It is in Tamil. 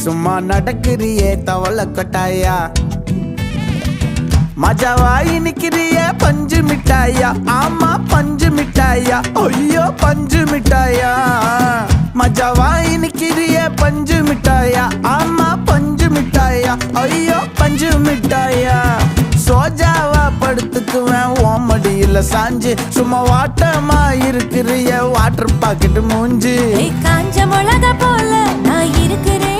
சும்மா நடக்கிறியே தவள கொட்டாயா மஜாவாயி நிக்கிறிய பஞ்சு மிட்டாயா ஆமா பஞ்சு மிட்டாயா ஐயோ பஞ்சு மிட்டாயா மஜாவாயி நிக்கிறிய பஞ்சு மிட்டாயா ஆமா பஞ்சு மிட்டாயா ஐயோ பஞ்சு மிட்டாயா சோஜாவா படுத்துக்குவேன் ஓமடியில சாஞ்சு சும்மா வாட்டமா இருக்கிறிய வாட்டர் பாக்கெட் மூஞ்சி காஞ்ச மிளகா போல நான் இருக்கிறேன்